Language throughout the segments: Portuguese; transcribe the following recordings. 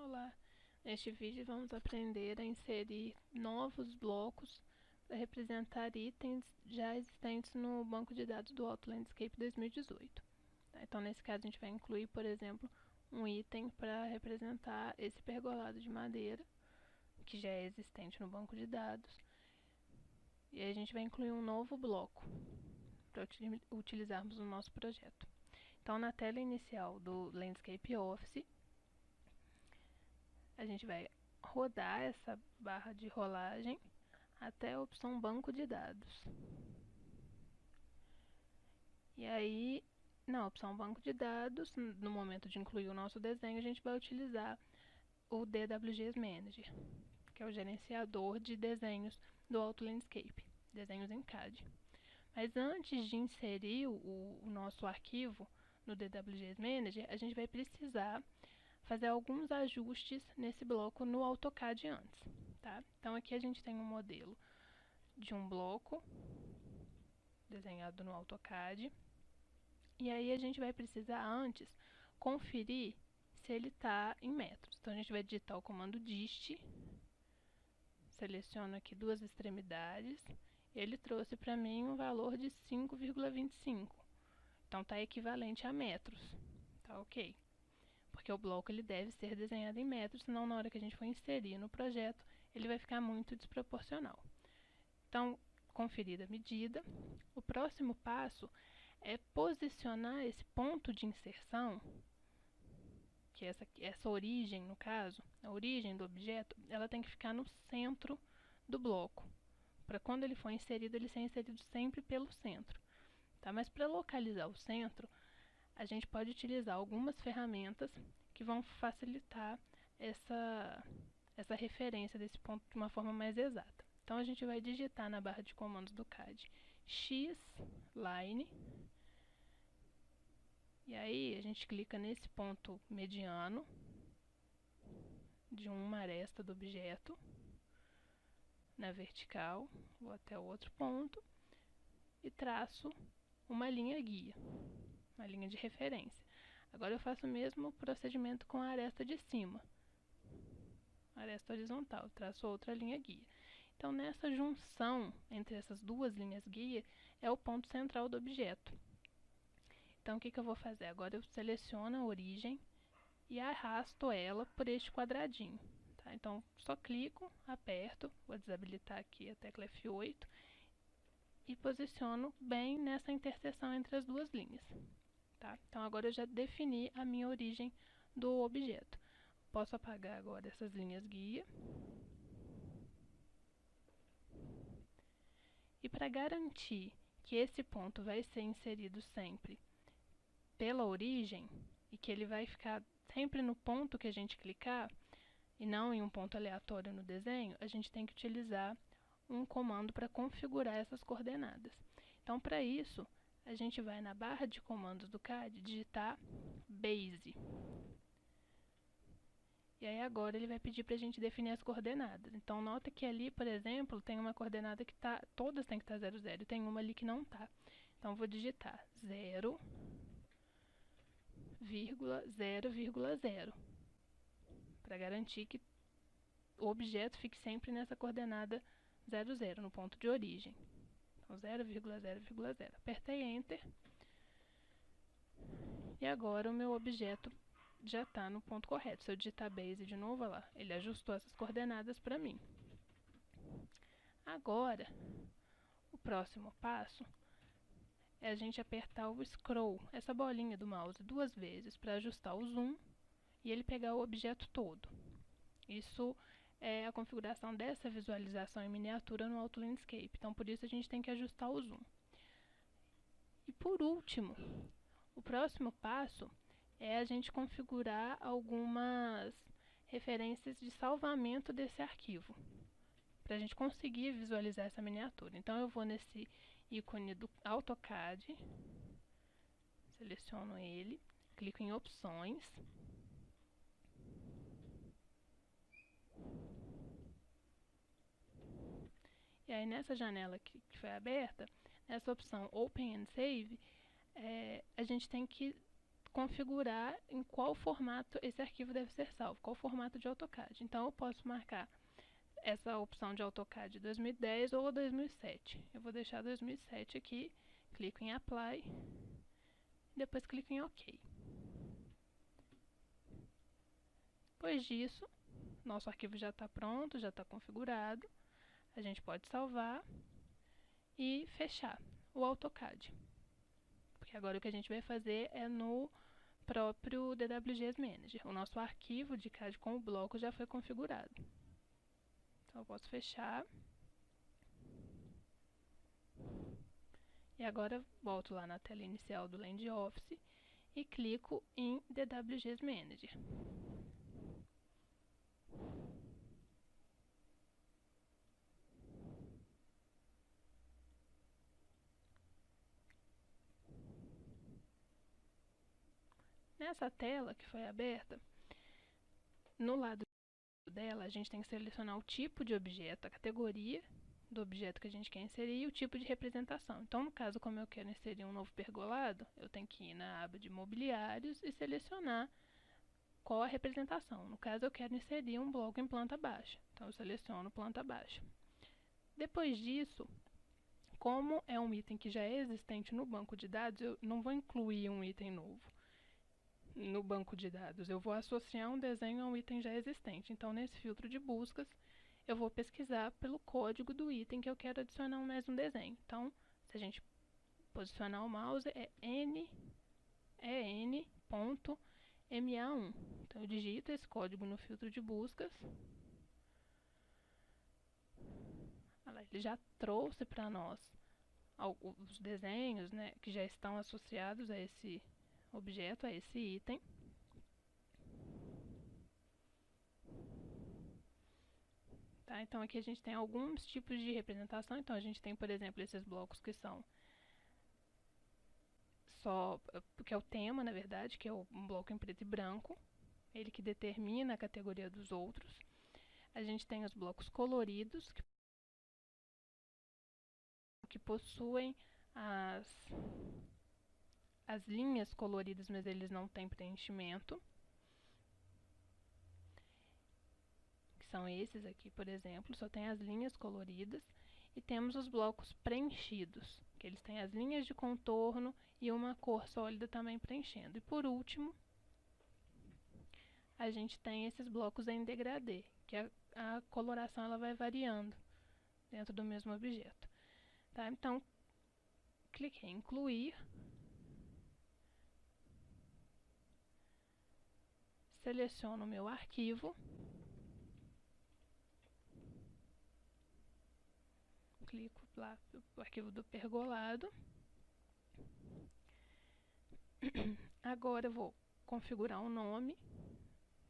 Olá, neste vídeo vamos aprender a inserir novos blocos para representar itens já existentes no banco de dados do AutoLandscape 2018. Então, nesse caso, a gente vai incluir, por exemplo, um item para representar esse pergolado de madeira, que já é existente no banco de dados. E aí a gente vai incluir um novo bloco para utilizarmos no nosso projeto. Então, na tela inicial do Landscape Office, a gente vai rodar essa barra de rolagem até a opção banco de dados. E aí, na opção banco de dados, no momento de incluir o nosso desenho, a gente vai utilizar o DWG Manager, que é o gerenciador de desenhos do AutoLandscape, desenhos em CAD. Mas antes de inserir o nosso arquivo no DWG Manager, a gente vai precisar fazer alguns ajustes nesse bloco no AutoCAD antes, tá? Então aqui a gente tem um modelo de um bloco desenhado no AutoCAD, e aí a gente vai precisar antes conferir se ele está em metros. Então a gente vai digitar o comando dist, seleciono aqui duas extremidades, ele trouxe para mim um valor de 5,25, então está equivalente a metros, tá ok? Porque o bloco ele deve ser desenhado em metros, senão na hora que a gente for inserir no projeto, ele vai ficar muito desproporcional. Então, conferida a medida, o próximo passo é posicionar esse ponto de inserção, que é essa origem, no caso, a origem do objeto, ela tem que ficar no centro do bloco, para quando ele for inserido, ele ser inserido sempre pelo centro. Tá? Mas para localizar o centro, a gente pode utilizar algumas ferramentas que vão facilitar essa referência desse ponto de uma forma mais exata. Então, a gente vai digitar na barra de comandos do CAD X-Line, e aí a gente clica nesse ponto mediano de uma aresta do objeto, na vertical, vou até o outro ponto, e traço uma linha guia, uma linha de referência. Agora eu faço o mesmo procedimento com a aresta de cima, aresta horizontal, traço outra linha guia. Então, nessa junção entre essas duas linhas guia, é o ponto central do objeto. Então, o que eu vou fazer? Agora eu seleciono a origem e arrasto ela por este quadradinho. Tá? Então, só clico, aperto, vou desabilitar aqui a tecla F8 e posiciono bem nessa interseção entre as duas linhas. Tá? Então, agora eu já defini a minha origem do objeto. Posso apagar agora essas linhas guia. E para garantir que esse ponto vai ser inserido sempre pela origem, e que ele vai ficar sempre no ponto que a gente clicar, e não em um ponto aleatório no desenho, a gente tem que utilizar um comando para configurar essas coordenadas. Então, para isso, a gente vai na barra de comandos do CAD, digitar Base. E aí agora ele vai pedir para a gente definir as coordenadas. Então, nota que ali, por exemplo, tem uma coordenada que tá, todas têm que estar 0, 0, e tem uma ali que não está. Então, vou digitar 0, 0,0, para garantir que o objeto fique sempre nessa coordenada 0, 0, no ponto de origem. Então, 0,0,0. Apertei Enter. E agora o meu objeto já está no ponto correto. Se eu digitar Base de novo, olha lá, ele ajustou essas coordenadas para mim. Agora, o próximo passo é a gente apertar o Scroll, essa bolinha do mouse, duas vezes para ajustar o zoom e ele pegar o objeto todo. Isso é a configuração dessa visualização em miniatura no AutoLandscape. Então, por isso a gente tem que ajustar o zoom. E por último, o próximo passo é a gente configurar algumas referências de salvamento desse arquivo, para a gente conseguir visualizar essa miniatura. Então, eu vou nesse ícone do AutoCAD, seleciono ele, clico em Opções, e aí nessa janela que foi aberta, nessa opção Open and Save, a gente tem que configurar em qual formato esse arquivo deve ser salvo, qual formato de AutoCAD. Então, eu posso marcar essa opção de AutoCAD 2010 ou 2007. Eu vou deixar 2007 aqui, clico em Apply, depois clico em OK. Depois disso, nosso arquivo já está pronto, já está configurado. A gente pode salvar e fechar o AutoCAD. Porque agora o que a gente vai fazer é no próprio DWGs Manager. O nosso arquivo de CAD com o bloco já foi configurado. Então, eu posso fechar. E agora, volto lá na tela inicial do LandOffice e clico em DWGs Manager. Nessa tela que foi aberta, no lado dela, a gente tem que selecionar o tipo de objeto, a categoria do objeto que a gente quer inserir e o tipo de representação. Então, no caso, como eu quero inserir um novo pergolado, eu tenho que ir na aba de mobiliários e selecionar qual a representação. No caso, eu quero inserir um bloco em planta baixa. Então, eu seleciono planta baixa. Depois disso, como é um item que já é existente no banco de dados, eu não vou incluir um item novo no banco de dados. Eu vou associar um desenho a um item já existente. Então, nesse filtro de buscas, eu vou pesquisar pelo código do item que eu quero adicionar mais um desenho. Então, se a gente posicionar o mouse, é en.ma1. Então, eu digito esse código no filtro de buscas. Ele já trouxe para nós os desenhos, né, que já estão associados a esse objeto, a esse item. Tá? Então, aqui a gente tem alguns tipos de representação. Então, a gente tem, por exemplo, esses blocos que são que é o tema, na verdade, que é um bloco em preto e branco, ele que determina a categoria dos outros. A gente tem os blocos coloridos, que possuem as linhas coloridas, mas eles não têm preenchimento. Que são esses aqui, por exemplo, só tem as linhas coloridas. E temos os blocos preenchidos, que eles têm as linhas de contorno e uma cor sólida também preenchendo. E por último, a gente tem esses blocos em degradê, que a coloração ela vai variando dentro do mesmo objeto. Tá? Então, cliquei em incluir, seleciono o meu arquivo, clico lá no arquivo do pergolado. Agora eu vou configurar um nome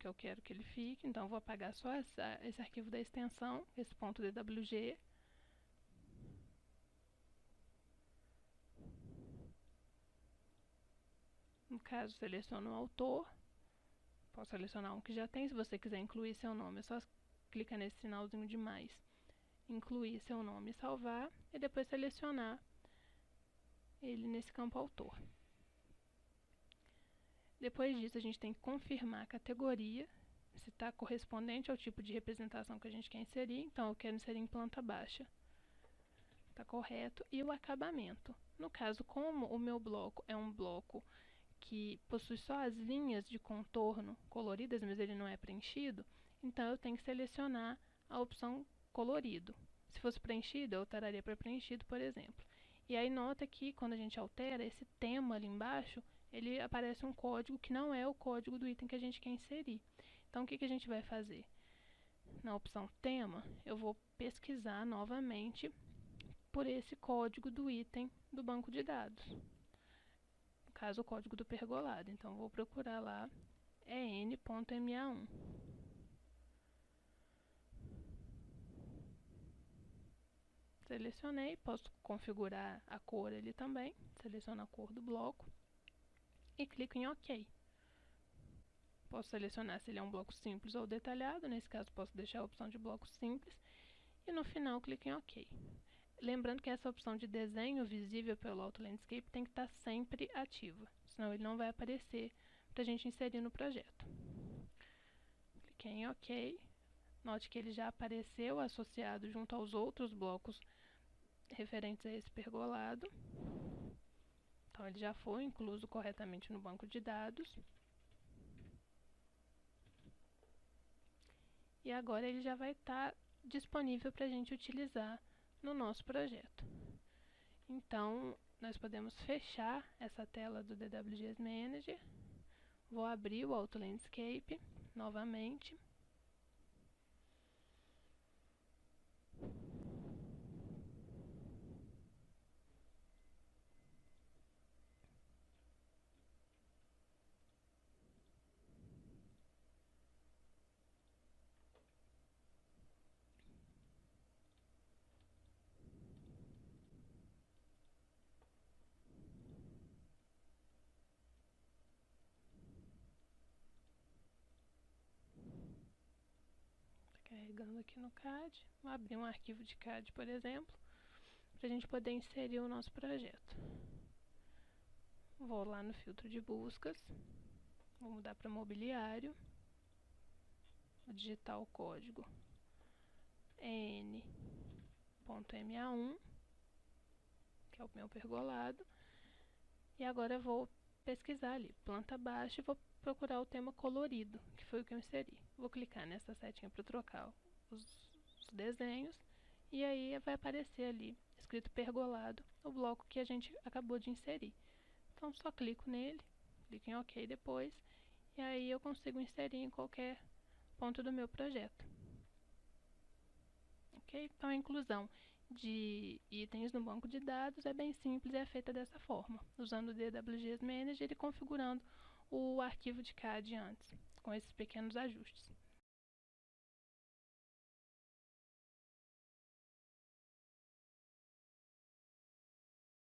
que eu quero que ele fique, então eu vou apagar só esse arquivo da extensão, esse ponto .dwg. No caso, seleciono o autor, posso selecionar um que já tem. Se você quiser incluir seu nome, é só clicar nesse sinalzinho de mais, incluir seu nome e salvar, e depois selecionar ele nesse campo autor. Depois disso, a gente tem que confirmar a categoria, se está correspondente ao tipo de representação que a gente quer inserir. Então, eu quero inserir em planta baixa. Está correto. E o acabamento. No caso, como o meu bloco é um bloco que possui só as linhas de contorno coloridas, mas ele não é preenchido, então eu tenho que selecionar a opção colorido. Se fosse preenchido, eu alteraria para preenchido, por exemplo. E aí nota que quando a gente altera esse tema ali embaixo, ele aparece um código que não é o código do item que a gente quer inserir. Então, o que a gente vai fazer? Na opção tema, eu vou pesquisar novamente por esse código do item do banco de dados. No caso, o código do pergolado. Então, vou procurar lá, en.ma1. Selecionei, posso configurar a cor ali também. Seleciono a cor do bloco e clico em OK. Posso selecionar se ele é um bloco simples ou detalhado. Nesse caso, posso deixar a opção de bloco simples. E no final, clico em OK. Lembrando que essa opção de desenho visível pelo Auto Landscape tem que estar sempre ativa, senão ele não vai aparecer para a gente inserir no projeto. Cliquei em OK. Note que ele já apareceu associado junto aos outros blocos referentes a esse pergolado. Então, ele já foi incluso corretamente no banco de dados. E agora ele já vai estar disponível para a gente utilizar no nosso projeto. Então, nós podemos fechar essa tela do DWGS Manager. Vou abrir o Auto Landscape novamente. Carregando aqui no CAD, vou abrir um arquivo de CAD, por exemplo, para a gente poder inserir o nosso projeto. Vou lá no filtro de buscas, vou mudar para mobiliário, vou digitar o código EN.MA1, que é o meu pergolado, e agora eu vou pesquisar ali, planta baixa, e vou procurar o tema colorido, que foi o que eu inseri. Vou clicar nessa setinha para trocar os desenhos, e aí vai aparecer ali, escrito pergolado, o bloco que a gente acabou de inserir. Então, só clico nele, clico em OK depois, e aí eu consigo inserir em qualquer ponto do meu projeto. Ok? Então, a inclusão de itens no banco de dados é bem simples e é feita dessa forma, usando o DWGS Manager e configurando o arquivo de CAD antes, com esses pequenos ajustes.